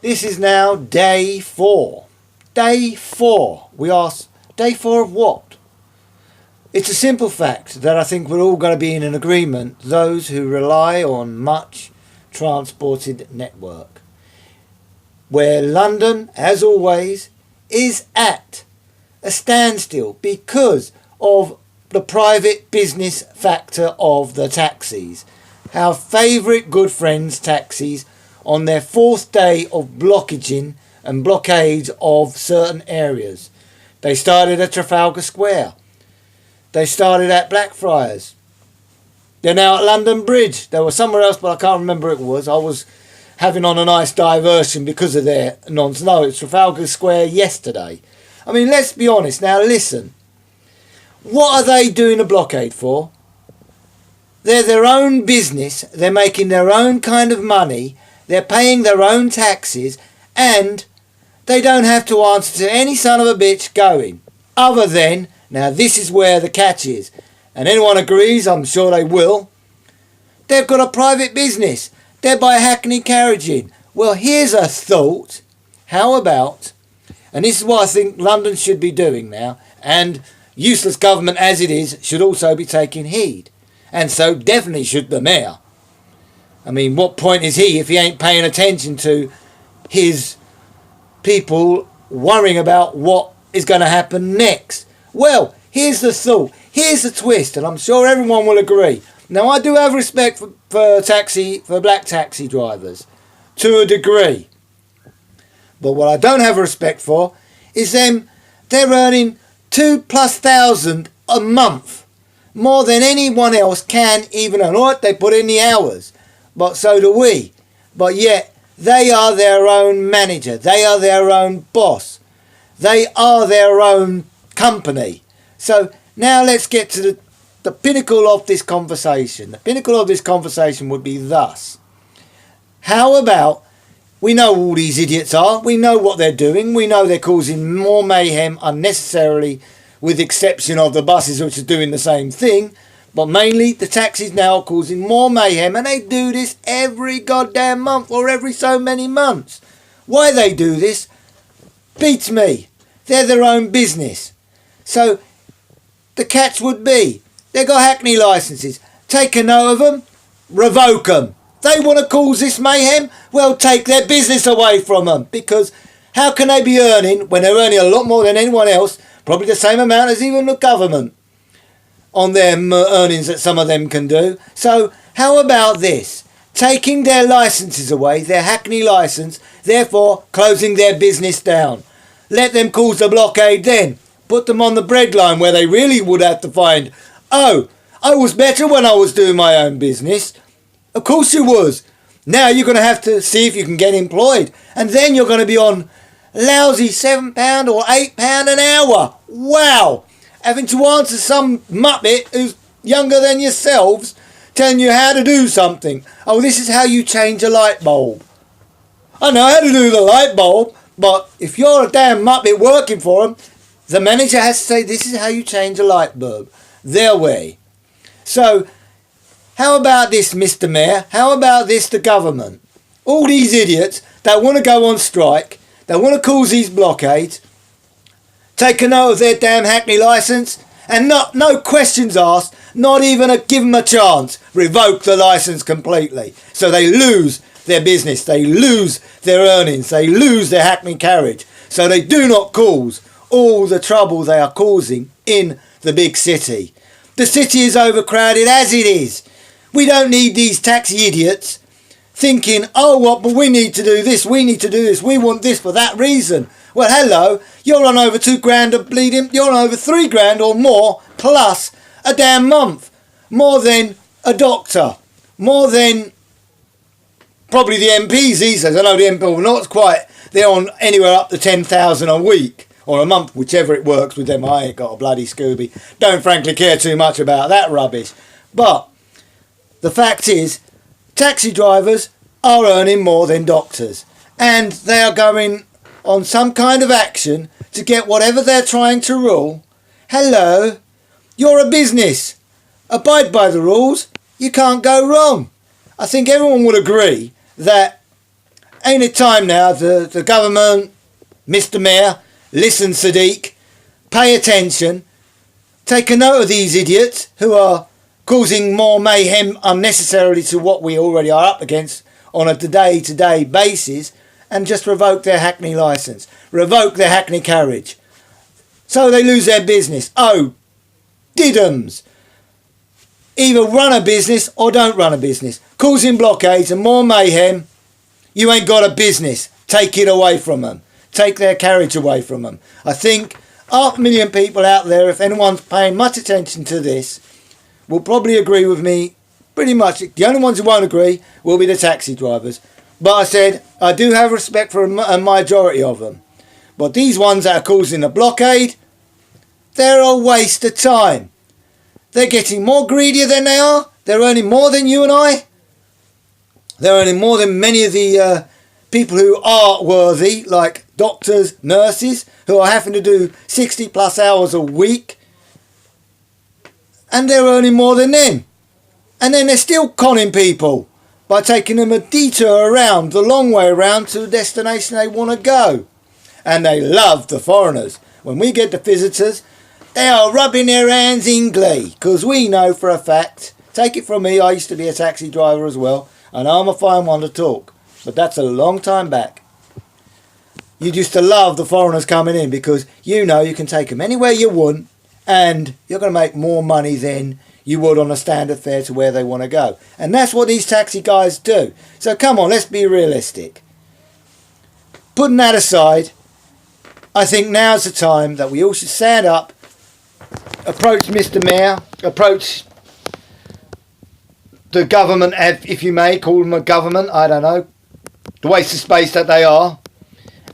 This is now day 4. Day 4. We ask, day 4 of what? It's a simple fact that I think we're all going to be in an agreement, those who rely on much transported network, where London, as always, is at a standstill because of the private business factor of the taxis. Our favourite good friends taxis on their 4th day of blockaging and blockades of certain areas. They started at Trafalgar Square. They started at Blackfriars. They're now at London Bridge. They were somewhere else, but I can't remember it was. I was having on a nice diversion because of their nonsense. No, it's Trafalgar Square yesterday. I mean, let's be honest. Now, listen. What are they doing a blockade for? They're their own business. They're making their own kind of money. They're paying their own taxes. And they don't have to answer to any son of a bitch going. Other than, now this is where the catch is. And anyone agrees, I'm sure they will. They've got a private business. They're by Hackney carriaging. Well, here's a thought. How about, and this is what I think London should be doing now, and useless government as it is should also be taking heed. And so definitely should the mayor. I mean, what point is he if he ain't paying attention to his people worrying about what is going to happen next? Well, here's the thought. Here's the twist, and I'm sure everyone will agree. Now, I do have respect for black taxi drivers to a degree. But what I don't have respect for is them. They're earning 2,000+ a month. More than anyone else can even earn. All right, they put in the hours. But so do we. But yet, they are their own manager. They are their own boss. They are their own company. So now let's get to the pinnacle of this conversation. The pinnacle of this conversation would be thus. How about, we know all these idiots are. We know what they're doing. We know they're causing more mayhem unnecessarily, with the exception of the buses which are doing the same thing. But mainly the taxis now are causing more mayhem, and they do this every goddamn month or every so many months. Why they do this beats me. They're their own business. So the catch would be, they've got Hackney licences. Take a note of them, revoke them. They want to cause this mayhem? Well, take their business away from them. Because how can they be earning, when they're earning a lot more than anyone else, probably the same amount as even the government, on their earnings that some of them can do? So how about this? Taking their licences away, their Hackney licence, therefore closing their business down. Let them cause the blockade then. Put them on the breadline where they really would have to find, oh, I was better when I was doing my own business. Of course you was. Now you're going to have to see if you can get employed. And then you're going to be on lousy £7 or £8 an hour. Wow. Having to answer some muppet who's younger than yourselves telling you how to do something. Oh, this is how you change a light bulb. I know how to do the light bulb, but if you're a damn muppet working for them, the manager has to say, this is how you change a light bulb. Their way. So, how about this, Mr. Mayor? How about this, the government? All these idiots that want to go on strike, that want to cause these blockades, take a note of their damn Hackney licence, and no questions asked, not even give them a chance. Revoke the licence completely. So they lose their business, they lose their earnings, they lose their Hackney carriage. So they do not cause all the trouble they are causing in the big city. The city is overcrowded as it is. We don't need these taxi idiots thinking, oh, what, but we need to do this, we need to do this, we want this for that reason. Well, hello, you're on over £2,000 of bleeding, you're on over £3,000 or more, plus a damn month. More than a doctor. More than probably the MPs these days. I know the MP are not quite, they're on anywhere up to 10,000 a week. Or a month, whichever it works with them. I ain't got a bloody Scooby. Don't frankly care too much about that rubbish. But the fact is, taxi drivers are earning more than doctors. And they are going on some kind of action to get whatever they're trying to rule. Hello, you're a business. Abide by the rules. You can't go wrong. I think everyone would agree that Ain't it time now, the government, Mr. Mayor, listen, Sadiq, pay attention, take a note of these idiots who are causing more mayhem unnecessarily to what we already are up against on a day-to-day basis, and just revoke their Hackney licence, revoke their Hackney carriage, so they lose their business. Oh, diddums! Either run a business or don't run a business. Causing blockades and more mayhem. You ain't got a business. Take it away from them. Take their carriage away from them. I think 500,000 people out there, if anyone's paying much attention to this, will probably agree with me pretty much. The only ones who won't agree will be the taxi drivers. But I said, I do have respect for a majority of them. But these ones that are causing a blockade, they're a waste of time. They're getting more greedier than they are. They're earning more than you and I. They're earning more than many of the people who are worthy, like doctors, nurses, who are having to do 60 plus hours a week. And they're earning more than them. And then they're still conning people by taking them a detour around, the long way around to the destination they want to go. And they love the foreigners. When we get the visitors, they are rubbing their hands in glee, because we know for a fact, take it from me, I used to be a taxi driver as well, and I'm a fine one to talk, but that's a long time back. You used to love the foreigners coming in because you know you can take them anywhere you want, and you're going to make more money than you would on a standard fare to where they want to go. And that's what these taxi guys do. So come on, let's be realistic. Putting that aside, I think now's the time that we all should stand up, approach Mr. Mayor, approach the government, if you may call them a government, I don't know, the waste of space that they are,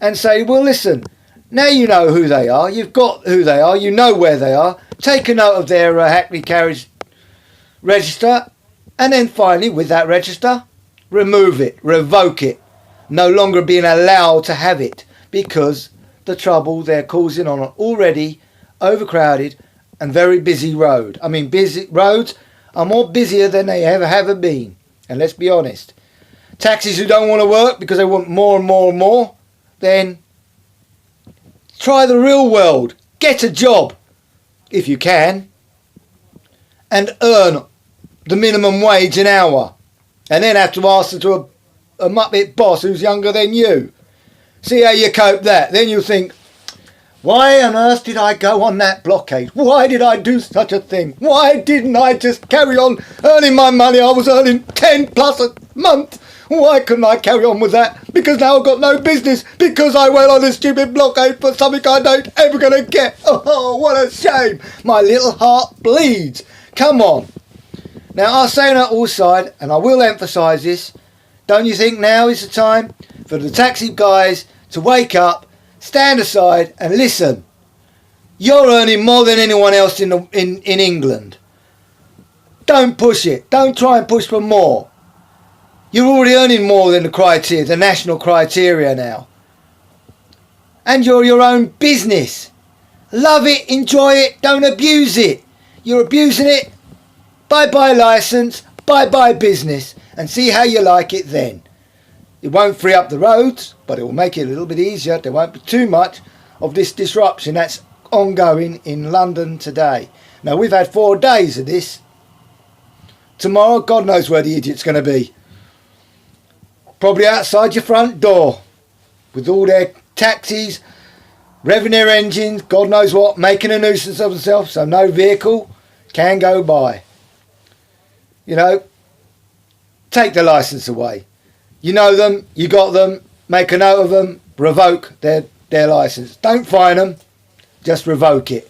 and say, well, listen, now you know who they are, you've got who they are, you know where they are, take a note of their Hackney carriage register, and then finally, with that register, remove it, revoke it, no longer being allowed to have it, because the trouble they're causing on an already overcrowded and very busy road. I mean, busy roads are more busier than they ever have been. And let's be honest, taxis who don't want to work because they want more and more and more, then try the real world. Get a job, if you can, and earn the minimum wage an hour. And then have to answer to a muppet boss who's younger than you. See how you cope that. Then you think, why on earth did I go on that blockade? Why did I do such a thing? Why didn't I just carry on earning my money? I was earning 10 plus a month. Why couldn't I carry on with that? Because now I've got no business. Because I went on a stupid blockade for something I don't ever going to get. Oh, what a shame. My little heart bleeds. Come on. Now, I'm saying that all side, and I will emphasise this. Don't you think now is the time for the taxi guys to wake up, stand aside and listen? You're earning more than anyone else in England. Don't push it. Don't try and push for more. You're already earning more than the national criteria now. And you're your own business. Love it, enjoy it, don't abuse it. You're abusing it, bye-bye licence, bye-bye business, and see how you like it then. It won't free up the roads, but it will make it a little bit easier. There won't be too much of this disruption that's ongoing in London today. Now, we've had 4 days of this. Tomorrow, God knows where the idiot's going to be. Probably outside your front door, with all their taxis, revving their engines, God knows what, making a nuisance of themselves, so no vehicle can go by. You know, take the licence away. You know them, you got them, make a note of them, revoke their licence. Don't fine them, just revoke it.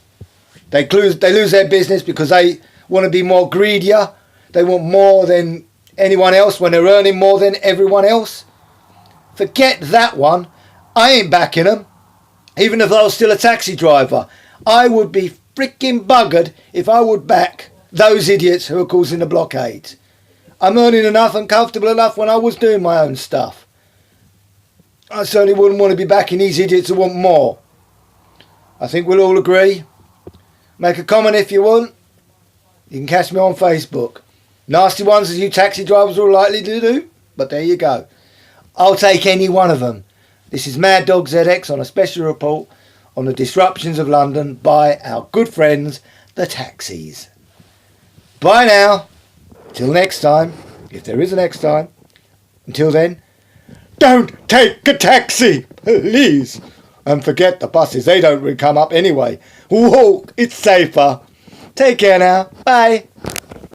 They lose their business because they want to be more greedier. They want more than anyone else when they're earning more than everyone else. Forget that one. I ain't backing them. Even if I was still a taxi driver, I would be freaking buggered if I would back those idiots who are causing the blockades. I'm earning enough and comfortable enough when I was doing my own stuff. I certainly wouldn't want to be backing these idiots who want more. I think we'll all agree. Make a comment if you want. You can catch me on Facebook. Nasty ones as you taxi drivers are likely to do, but there you go. I'll take any one of them. This is Mad Dog ZX on a special report on the disruptions of London by our good friends, the taxis. Bye now. Till next time, if there is a next time. Until then, don't take a taxi, please. And forget the buses, they don't come up anyway. Walk, it's safer. Take care now. Bye.